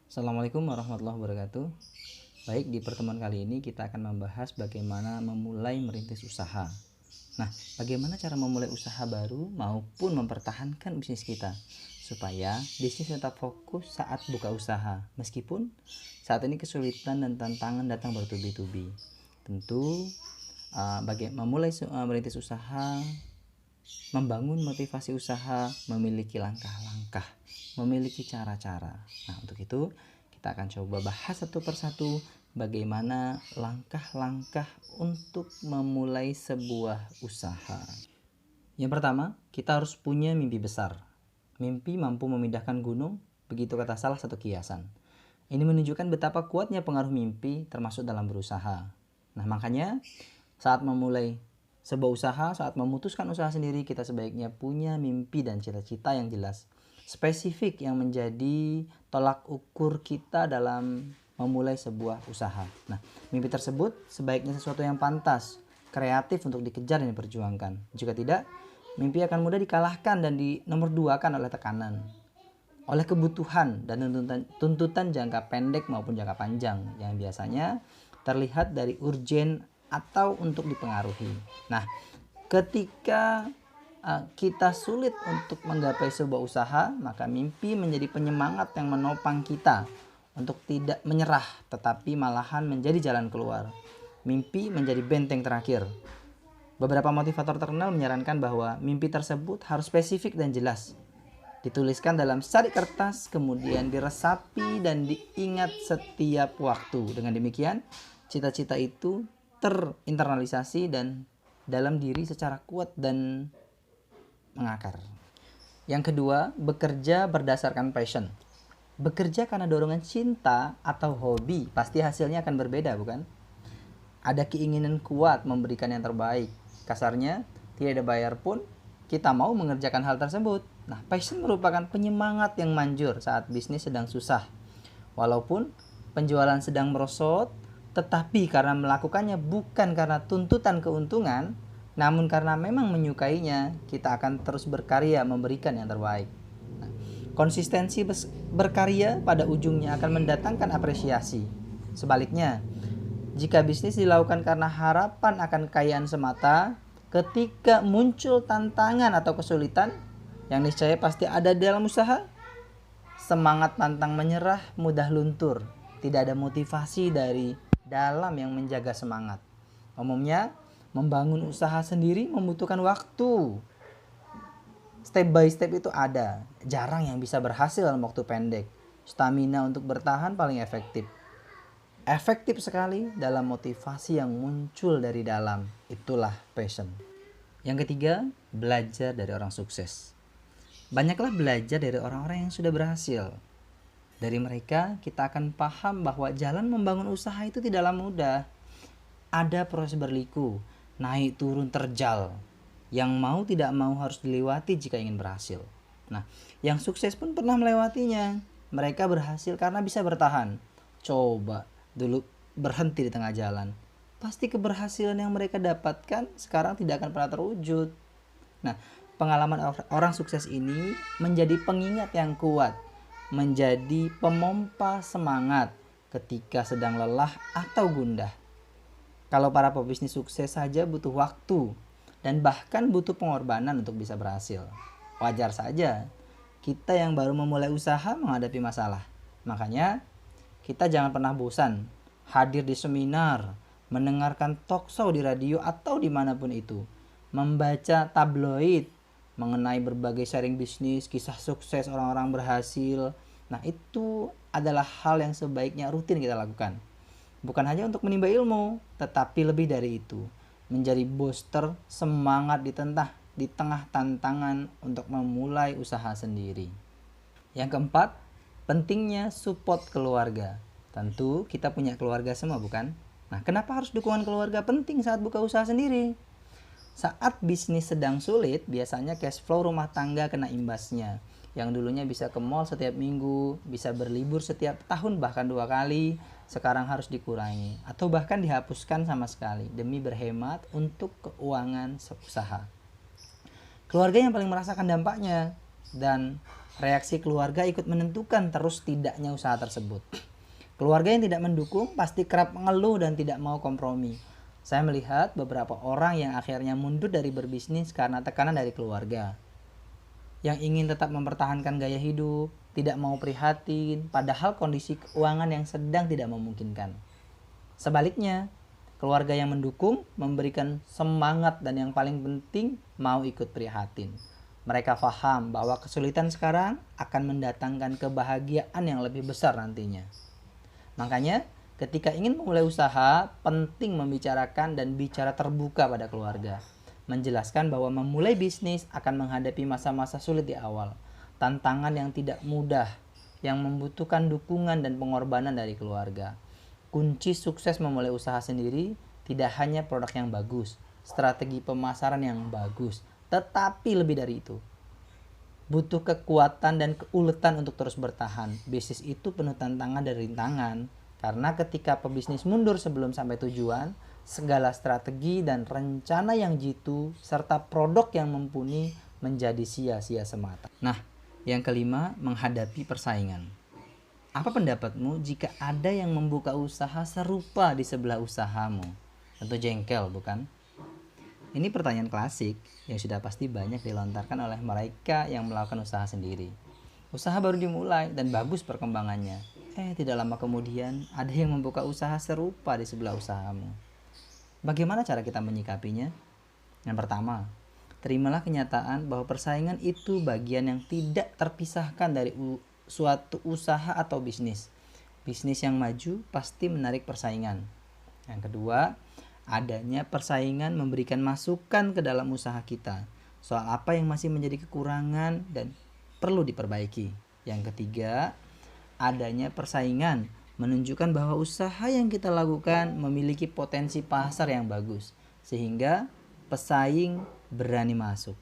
Assalamualaikum warahmatullahi wabarakatuh. Baik, di pertemuan kali ini kita akan membahas bagaimana memulai merintis usaha. Nah, bagaimana cara memulai usaha baru maupun mempertahankan bisnis kita supaya bisnis tetap fokus saat buka usaha, meskipun saat ini kesulitan dan tantangan datang bertubi-tubi. Tentu memulai merintis usaha, membangun motivasi usaha, memiliki langkah-langkah, memiliki cara-cara. Nah, untuk itu kita akan coba bahas satu persatu bagaimana langkah-langkah untuk memulai sebuah usaha. Yang pertama, kita harus punya mimpi besar. Mimpi mampu memindahkan gunung, begitu kata salah satu kiasan. Ini menunjukkan betapa kuatnya pengaruh mimpi termasuk dalam berusaha. Nah, makanya saat memulai sebuah usaha, saat memutuskan usaha sendiri, kita sebaiknya punya mimpi dan cita-cita yang jelas, spesifik, yang menjadi tolak ukur kita dalam memulai sebuah usaha. Nah, mimpi tersebut sebaiknya sesuatu yang pantas, kreatif untuk dikejar dan diperjuangkan. Jika tidak, mimpi akan mudah dikalahkan dan nomor duakan oleh tekanan, oleh kebutuhan dan tuntutan jangka pendek maupun jangka panjang yang biasanya terlihat dari urgen atau untuk dipengaruhi. Nah, ketika kita sulit untuk menggapai sebuah usaha, maka mimpi menjadi penyemangat yang menopang kita untuk tidak menyerah, tetapi malahan menjadi jalan keluar. Mimpi menjadi benteng terakhir. Beberapa motivator terkenal menyarankan bahwa mimpi tersebut harus spesifik dan jelas. Dituliskan dalam sadik kertas, kemudian diresapi dan diingat setiap waktu. Dengan demikian, cita-cita itu terinternalisasi dan dalam diri secara kuat dan mengakar. Yang kedua, bekerja berdasarkan passion. Bekerja karena dorongan cinta atau hobi, pasti hasilnya akan berbeda, bukan? Ada keinginan kuat memberikan yang terbaik. Kasarnya, tidak ada bayar pun kita mau mengerjakan hal tersebut. Nah, passion merupakan penyemangat yang manjur saat bisnis sedang susah. Walaupun penjualan sedang merosot, tetapi karena melakukannya bukan karena tuntutan keuntungan, namun karena memang menyukainya, kita akan terus berkarya memberikan yang terbaik. Nah, konsistensi berkarya pada ujungnya akan mendatangkan apresiasi. Sebaliknya, jika bisnis dilakukan karena harapan akan kekayaan semata, ketika muncul tantangan atau kesulitan, yang niscaya pasti ada dalam usaha, semangat pantang menyerah mudah luntur. Tidak ada motivasi dari dalam yang menjaga semangat. Umumnya, membangun usaha sendiri membutuhkan waktu. Step by step itu ada. Jarang yang bisa berhasil dalam waktu pendek. Stamina untuk bertahan paling efektif. Efektif sekali dalam motivasi yang muncul dari dalam. Itulah passion. Yang ketiga, belajar dari orang sukses. Banyaklah belajar dari orang-orang yang sudah berhasil. Dari mereka kita akan paham bahwa jalan membangun usaha itu tidaklah mudah. Ada proses berliku, naik turun terjal, yang mau tidak mau harus dilewati jika ingin berhasil. Nah, yang sukses pun pernah melewatinya. Mereka berhasil karena bisa bertahan. Coba dulu berhenti di tengah jalan. Pasti keberhasilan yang mereka dapatkan sekarang tidak akan pernah terwujud. Nah, pengalaman orang sukses ini menjadi pengingat yang kuat, menjadi pemompa semangat ketika sedang lelah atau gundah. Kalau para pebisnis sukses saja butuh waktu dan bahkan butuh pengorbanan untuk bisa berhasil. Wajar saja kita yang baru memulai usaha menghadapi masalah. Makanya kita jangan pernah bosan hadir di seminar, mendengarkan talkshow di radio atau dimanapun itu, membaca tabloid mengenai berbagai sharing bisnis, kisah sukses orang-orang berhasil. Nah, itu adalah hal yang sebaiknya rutin kita lakukan. Bukan hanya untuk menimba ilmu, tetapi lebih dari itu, menjadi booster semangat di tengah tantangan untuk memulai usaha sendiri. Yang keempat, pentingnya support keluarga. Tentu kita punya keluarga semua, bukan? Nah, kenapa harus dukungan keluarga penting saat buka usaha sendiri? Saat bisnis sedang sulit, biasanya cash flow rumah tangga kena imbasnya. Yang dulunya bisa ke mall setiap minggu, bisa berlibur setiap tahun bahkan 2 kali, sekarang harus dikurangi atau bahkan dihapuskan sama sekali demi berhemat untuk keuangan usaha. Keluarga yang paling merasakan dampaknya dan Reaksi keluarga ikut menentukan terus tidaknya usaha tersebut. Keluarga yang tidak mendukung pasti kerap mengeluh dan tidak mau kompromi. Saya melihat beberapa orang yang akhirnya mundur dari berbisnis karena tekanan dari keluarga, yang ingin tetap mempertahankan gaya hidup, tidak mau prihatin, padahal kondisi keuangan yang sedang tidak memungkinkan. Sebaliknya, keluarga yang mendukung, memberikan semangat, dan yang paling penting mau ikut prihatin. Mereka paham bahwa kesulitan sekarang akan mendatangkan kebahagiaan yang lebih besar nantinya. Makanya, ketika ingin memulai usaha, penting membicarakan dan bicara terbuka pada keluarga. Menjelaskan bahwa memulai bisnis akan menghadapi masa-masa sulit di awal, tantangan yang tidak mudah, yang membutuhkan dukungan dan pengorbanan dari keluarga. Kunci sukses memulai usaha sendiri tidak hanya produk yang bagus, strategi pemasaran yang bagus, tetapi lebih dari itu. Butuh kekuatan dan keuletan untuk terus bertahan. Bisnis itu penuh tantangan dan rintangan, karena ketika pebisnis mundur sebelum sampai tujuan, segala strategi dan rencana yang jitu serta produk yang mumpuni menjadi sia-sia semata. Nah, yang kelima, menghadapi persaingan. Apa pendapatmu jika ada yang membuka usaha serupa di sebelah usahamu? Tentu jengkel, bukan? Ini pertanyaan klasik yang sudah pasti banyak dilontarkan oleh mereka yang melakukan usaha sendiri. Usaha baru dimulai dan bagus perkembangannya. Tidak lama kemudian ada yang membuka usaha serupa di sebelah usahamu. Bagaimana cara kita menyikapinya? Yang pertama, terimalah kenyataan bahwa persaingan itu bagian yang tidak terpisahkan dari suatu usaha atau bisnis. Bisnis yang maju pasti menarik persaingan. Yang kedua, adanya persaingan memberikan masukan ke dalam usaha kita soal apa yang masih menjadi kekurangan dan perlu diperbaiki. Yang ketiga, adanya persaingan menunjukkan bahwa usaha yang kita lakukan memiliki potensi pasar yang bagus, sehingga pesaing berani masuk.